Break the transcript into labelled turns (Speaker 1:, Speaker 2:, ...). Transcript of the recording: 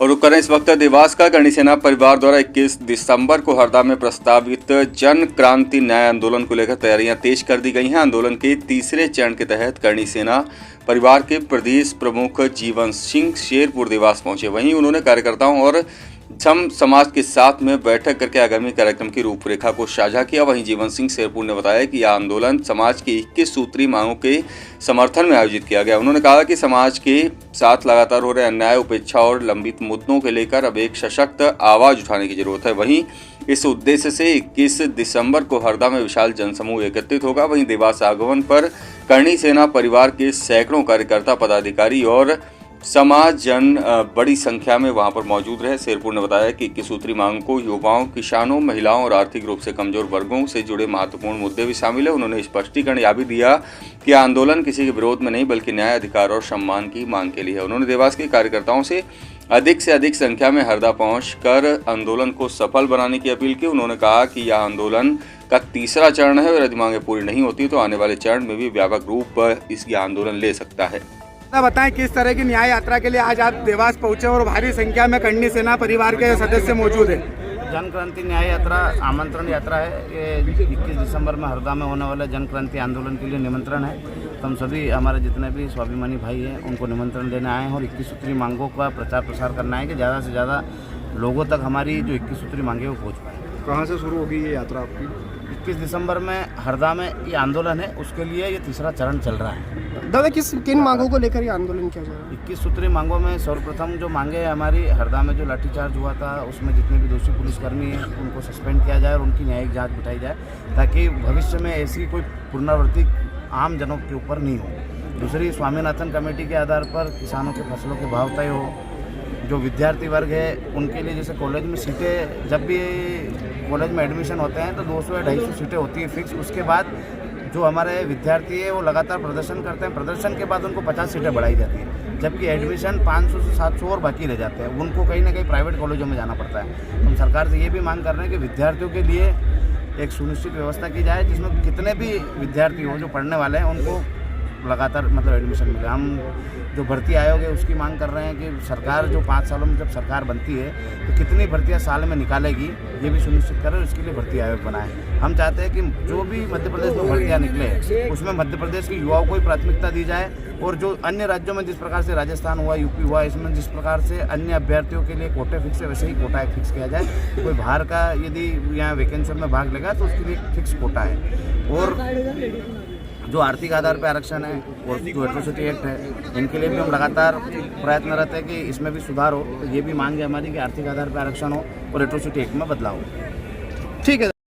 Speaker 1: और रुक करें इस वक्त देवास का करणी सेना परिवार द्वारा 21 दिसंबर को हरदा में प्रस्तावित जन क्रांति न्याय आंदोलन को लेकर तैयारियां तेज कर दी गई हैं। आंदोलन के तीसरे चरण के तहत करणी सेना परिवार के प्रदेश प्रमुख जीवन सिंह शेरपुर देवास पहुंचे। वहीं उन्होंने कार्यकर्ताओं और समाज के साथ में बैठक करके आगामी कार्यक्रम की रूपरेखा को साझा किया। वहीं जीवन सिंह शेरपुर ने बताया कि यह आंदोलन समाज की 21 सूत्री मांगों के समर्थन में आयोजित किया गया। उन्होंने कहा कि समाज के साथ लगातार हो रहे अन्याय, उपेक्षा और लंबित मुद्दों को लेकर अब एक सशक्त आवाज उठाने की जरूरत है। वहीं इस उद्देश्य से 21 दिसंबर को हरदा में विशाल जनसमूह एकत्रित होगा। वहीं देवास आगमन पर करणी सेना परिवार के सैकड़ों कार्यकर्ता, पदाधिकारी और समाज जन बड़ी संख्या में वहां पर मौजूद रहे। शेरपुर ने बताया कि 21 सूत्री मांग को युवाओं, किसानों, महिलाओं और आर्थिक रूप से कमजोर वर्गों से जुड़े महत्वपूर्ण मुद्दे भी शामिल है। उन्होंने स्पष्टीकरण यह भी दिया कि आंदोलन किसी के विरोध में नहीं बल्कि न्याय, अधिकार और सम्मान की मांग के लिए है। उन्होंने देवास के कार्यकर्ताओं से अधिक संख्या में हरदा पहुंचकर आंदोलन को सफल बनाने की अपील की। उन्होंने कहा कि यह आंदोलन का तीसरा चरण है और यदि मांगें पूरी नहीं होती तो आने वाले चरण में भी व्यापक रूप इसकी आंदोलन ले सकता है।
Speaker 2: बताएं किस तरह की न्याय यात्रा के लिए आज आप देवास पहुंचे और भारी संख्या में करणी सेना परिवार के सदस्य मौजूद हैं।
Speaker 3: जन क्रांति न्याय यात्रा आमंत्रण यात्रा है। ये 21 दिसंबर में हरदा में होने वाले जन क्रांति आंदोलन के लिए निमंत्रण है। तो हम सभी हमारे जितने भी स्वाभिमानी भाई हैं उनको निमंत्रण देने आए हैं और 21 सूत्री मांगों का प्रचार प्रसार करना है कि ज़्यादा से ज़्यादा लोगों तक हमारी जो 21 सूत्री मांगे वो पहुँच पाए।
Speaker 2: कहाँ से शुरू होगी ये यात्रा आपकी?
Speaker 3: 21 दिसंबर में हरदा में ये आंदोलन है, उसके लिए ये तीसरा चरण चल रहा है।
Speaker 2: दादा किन मांगों को लेकर ये आंदोलन किया जा रहा है?
Speaker 3: 21 सूत्री मांगों में सर्वप्रथम जो मांगे है हमारी, हरदा में जो लाठीचार्ज हुआ था उसमें जितने भी दोषी पुलिसकर्मी हैं उनको सस्पेंड किया जाए और उनकी न्यायिक जांच बिठाई जाए ताकि भविष्य में ऐसी कोई पुनरावृत्ति आम जनों के ऊपर नहीं हो। दूसरी, स्वामीनाथन कमेटी के आधार पर किसानों के फसलों के भाव तय हो। जो विद्यार्थी वर्ग है उनके लिए जैसे कॉलेज में सीटें, जब भी कॉलेज में एडमिशन होते हैं तो 200 या 250 सीटें होती है फिक्स। उसके बाद जो हमारे विद्यार्थी है वो लगातार प्रदर्शन करते हैं, प्रदर्शन के बाद उनको 50 सीटें बढ़ाई जाती है, जबकि एडमिशन 500 से 700 और बाकी रह जाते हैं। उनको कहीं ना कहीं प्राइवेट कॉलेजों में जाना पड़ता है। हम सरकार से ये भी मांग कर रहे हैं कि विद्यार्थियों के लिए एक सुनिश्चित व्यवस्था की जाए जिसमें कितने भी विद्यार्थी हो जो पढ़ने वाले हैं उनको लगातार एडमिशन मिले। हम जो भर्ती आयोग है उसकी मांग कर रहे हैं कि सरकार जो 5 सालों में जब सरकार बनती है तो कितनी भर्तियां साल में निकालेगी ये भी सुनिश्चित करें और इसके लिए भर्ती आयोग बनाए। हम चाहते हैं कि जो भी मध्य प्रदेश में भर्तियां निकले उसमें मध्य प्रदेश के युवाओं को ही प्राथमिकता दी जाए और जो अन्य राज्यों में जिस प्रकार से राजस्थान हुआ, यूपी हुआ, इसमें जिस प्रकार से अन्य अभ्यर्थियों के लिए कोटे फिक्स है वैसे ही कोटा फिक्स किया जाए। कोई बाहर का यदि यहाँ वैकेंसी में भाग लेगा तो उसके लिए फिक्स कोटा है। और जो आर्थिक आधार पर आरक्षण है और जो एट्रोसिटी एक्ट है इनके लिए भी हम लगातार प्रयत्न रहते हैं कि इसमें भी सुधार हो। तो ये भी मांग है हमारी कि आर्थिक आधार पर आरक्षण हो और एट्रोसिटी एक्ट में बदलाव हो।
Speaker 2: ठीक है।